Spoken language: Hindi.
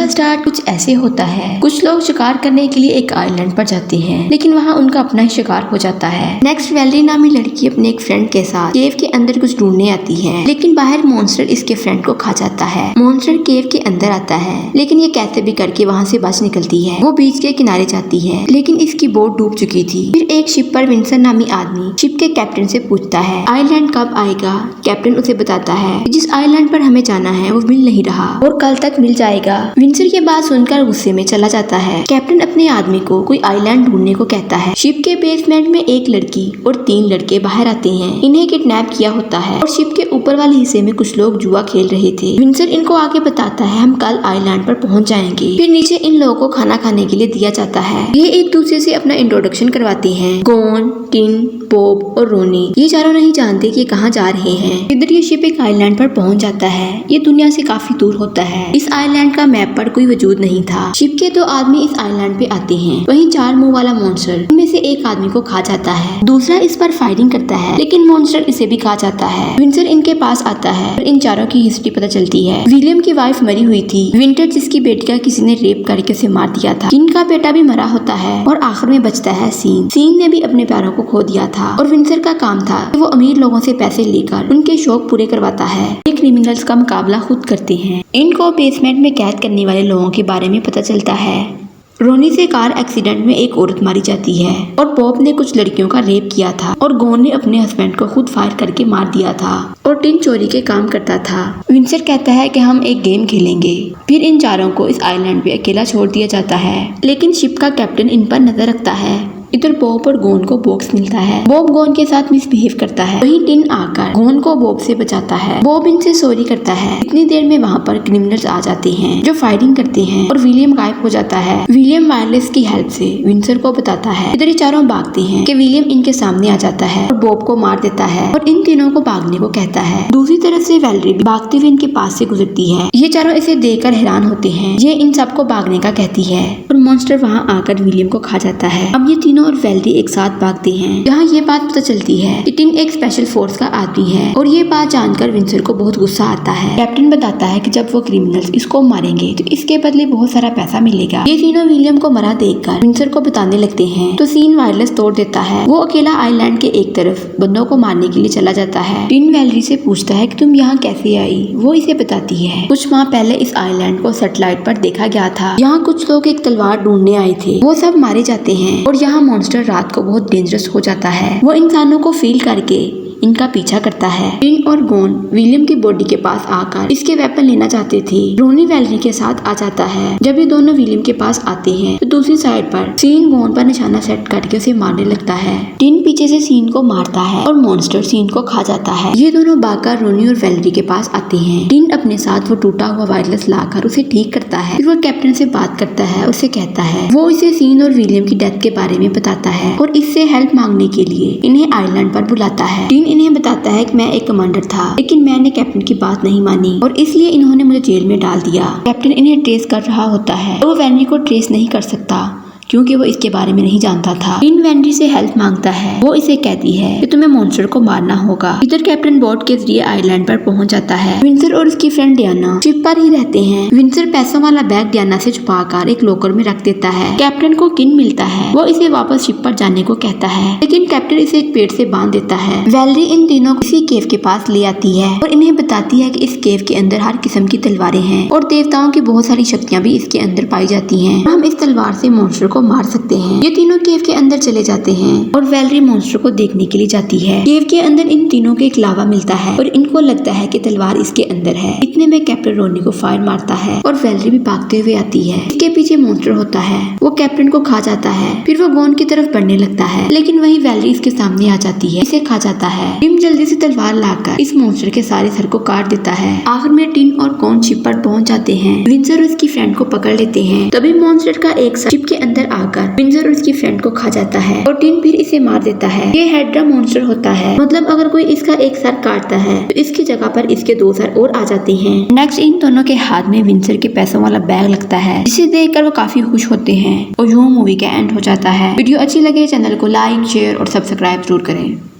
का स्टार्ट कुछ ऐसे होता है। कुछ लोग शिकार करने के लिए एक आइलैंड पर जाते हैं, लेकिन वहाँ उनका अपना ही शिकार हो जाता है। नेक्स्ट वैलेरी नामी लड़की अपने एक फ्रेंड के साथ केव के अंदर कुछ ढूंढने आती है, लेकिन बाहर मॉन्स्टर इसके फ्रेंड को खा जाता है। मॉन्स्टर केव के अंदर आता है, लेकिन ये कैसे भी करके वहाँ से बच निकलती है। वो बीच के किनारे जाती है, लेकिन इसकी बोट डूब चुकी थी। फिर एक शिप पर विंसर नामी आदमी शिप के कैप्टन से पूछता है आइलैंड कब आएगा। कैप्टन उसे बताता है जिस आइलैंड पर हमें जाना है वो मिल नहीं रहा और कल तक मिल जाएगा। विंसर ये बात सुनकर गुस्से में चला जाता है। कैप्टन अपने आदमी को कोई आइलैंड ढूंढने को कहता है। शिप के बेसमेंट में एक लड़की और 3 लड़के बाहर आते हैं। इन्हें किडनैप किया होता है और शिप के ऊपर वाले हिस्से में कुछ लोग जुआ खेल रहे थे। विंसर इनको आगे बताता है हम कल आइलैंड पर पहुंच जाएंगे। फिर नीचे इन लोगों को खाना खाने के लिए दिया जाता है। ये एक दूसरे से अपना इंट्रोडक्शन करवाते हैं। गोन, टिन, बॉब और रोनी ये चारों नहीं जानते कि कहाँ जा रहे हैं। इधर ये शिप एक आइलैंड पर पहुंच जाता है। ये दुनिया से काफी दूर होता है। इस आइलैंड का मैप पर कोई वजूद नहीं था। शिप के 2 आदमी इस आइलैंड पे आते हैं। वहीं 4 मुंह वाला मॉन्स्टर इनमें से एक आदमी को खा जाता है। दूसरा इस पर फायरिंग करता है, लेकिन मॉन्स्टर इसे भी खा जाता है। विंसर इनके पास आता है और इन चारों की हिस्ट्री पता चलती है। विलियम की वाइफ मरी हुई थी। विंटर जिसकी बेटी का किसी ने रेप करके उसे मार दिया था। टिन का बेटा भी मरा होता है और आखिर में बचता है सीन। सीन ने भी अपने प्यारों को खो दिया था और विंसर का काम था कि वो अमीर लोगों से पैसे लेकर उनके शौक पूरे करवाता है। ये क्रिमिनल्स का मुकाबला खुद करते हैं। इनको बेसमेंट में कैद करने वाले लोगों के बारे में पता चलता है। रोनी से कार एक्सीडेंट में एक औरत मारी जाती है और बॉब ने कुछ लड़कियों का रेप किया था और गोन ने अपने हस्बैंड को खुद फायर करके मार दिया था और टिन चोरी के काम करता था। विंसर कहता है कि हम एक गेम खेलेंगे। फिर इन चारों को इस आइलैंड पे अकेला छोड़ दिया जाता है, लेकिन शिप का कैप्टन इन पर नजर रखता है। इधर बॉब और गोन को बॉक्स मिलता है। बॉब गोन के साथ मिसबिहेव करता है। वहीं टिन आकर गोन को बॉब से बचाता है। बॉब इनसे सॉरी करता है। इतनी देर में वहाँ पर क्रिमिनल्स आ जाते हैं जो फायरिंग करते हैं और विलियम गायब हो जाता है। विलियम वायरलेस की हेल्प से विंसर को बताता है। इधर ये चारों भागते हैं कि विलियम इनके सामने आ जाता है और बॉब को मार देता है और इन तीनों को भागने को कहता है। दूसरी तरफ से वैलेरी भी भागते हुए इनके पास से गुजरती है। ये चारों इसे देखकर हैरान होते हैं। ये इन सबको भागने का कहती है और मॉन्स्टर वहाँ आकर विलियम को खा जाता है। अब ये तीनों और वैलेरी एक साथ भागते हैं। यहाँ ये बात पता चलती है कि टिन एक स्पेशल फोर्स का आदमी है और ये बात जानकर विंसर को बहुत गुस्सा आता है। कैप्टन बताता है कि जब वो क्रिमिनल्स इसको मारेंगे तो इसके बदले बहुत सारा पैसा मिलेगा। ये तीनों विलियम को मरा देखकर विंसर को बताने लगते हैं तो सीन वायरलेस तोड़ देता है। वो अकेला आइलैंड के एक तरफ बंदों को मारने के लिए चला जाता है। टिन वैलेरी से पूछता है कि तुम यहाँ कैसे आई। वो इसे बताती है कुछ माह पहले इस आइलैंड को सैटेलाइट पर देखा गया था। यहाँ कुछ लोग एक तलवार ढूंढने आए थे। वो सब मारे जाते हैं और यहाँ मॉन्स्टर रात को बहुत डेंजरस हो जाता है। वो इंसानों को फील करके इनका पीछा करता है। टिन और गोन विलियम की बॉडी के पास आकर इसके वेपन लेना चाहते थे। रोनी वैलेरी के साथ आ जाता है। जब ये दोनों विलियम के पास आते हैं तो दूसरी साइड पर सीन गोन पर निशाना सेट करके उसे मारने लगता है। टिन पीछे से सीन को मारता है और मॉन्स्टर सीन को खा जाता है। ये दोनों भागकर रोनी और वैलेरी के पास आते हैं। टिन अपने साथ वो टूटा हुआ वायरलेस लाकर उसे ठीक करता है। फिर वो कैप्टन से बात करता है। उसे कहता है वो इसे सीन और विलियम की डेथ के बारे में बताता है और इससे हेल्प मांगने के लिए इन्हें आइलैंड पर बुलाता है। टिन इन्हें बताता है कि मैं एक कमांडर था, लेकिन मैंने कैप्टन की बात नहीं मानी और इसलिए इन्होंने मुझे जेल में डाल दिया। कैप्टन इन्हें ट्रेस कर रहा होता है और वो वैलेरी को ट्रेस नहीं कर सकता क्योंकि वो इसके बारे में नहीं जानता था। टिन वैलेरी से हेल्प मांगता है। वो इसे कहती है कि तुम्हें मॉन्स्टर को मारना होगा। इधर कैप्टन बोट के जरिए आइलैंड पर पहुंच जाता है। विंसर और उसकी फ्रेंड डियाना शिप पर ही रहते हैं। विंसर पैसों वाला बैग डियाना से छुपाकर एक लॉकर में रख देता है। कैप्टन को टिन मिलता है। वो इसे वापस शिप पर जाने को कहता है, लेकिन कैप्टन इसे एक पेड़ से बांध देता है। वैलेरी इन तीनों को इसी केव के पास ले आती है और इन्हें बताती है कि इस केव के अंदर हर किस्म की तलवारें हैं और देवताओं की बहुत सारी शक्तियाँ भी इसके अंदर पाई जाती है। हम इस तलवार से मॉन्स्टर को मार सकते हैं। ये तीनों केव के अंदर चले जाते हैं और वैलेरी मॉन्स्टर को देखने के लिए जाती है। केव के अंदर इन तीनों को एक लावा मिलता है और इनको लगता है कि तलवार इसके अंदर है। इतने में कैप्टन रोनी को फायर मारता है और वैलेरी भी भागते हुए आती है। इसके पीछे मॉन्स्टर होता है। वो कैप्टन को खा जाता है। फिर वो गोन की तरफ बढ़ने लगता है, लेकिन वही वैलेरी इसके सामने आ जाती है, इसे खा जाता है। टिम जल्दी से तलवार लाकर इस मॉन्स्टर के सारे सर को काट देता है। आखिर में टिन और गोन शिप पर पहुंच जाते हैं। विंसर और उसकी फ्रेंड को पकड़ लेते हैं। तभी मॉन्स्टर का एक सर शिप के अंदर आकर विंसर और उसकी फ्रेंड को खा जाता है और टिन फिर इसे मार देता है। ये हाइड्रा मॉन्स्टर होता है, मतलब अगर कोई इसका एक सर काटता है तो इसकी जगह पर इसके 2 सर और आ जाते हैं। नेक्स्ट इन दोनों के हाथ में विंसर के पैसों वाला बैग लगता है, जिसे देखकर वो काफी खुश होते हैं और यूं मूवी का एंड हो जाता है। वीडियो अच्छी लगे चैनल को लाइक, शेयर और सब्सक्राइब जरूर करें।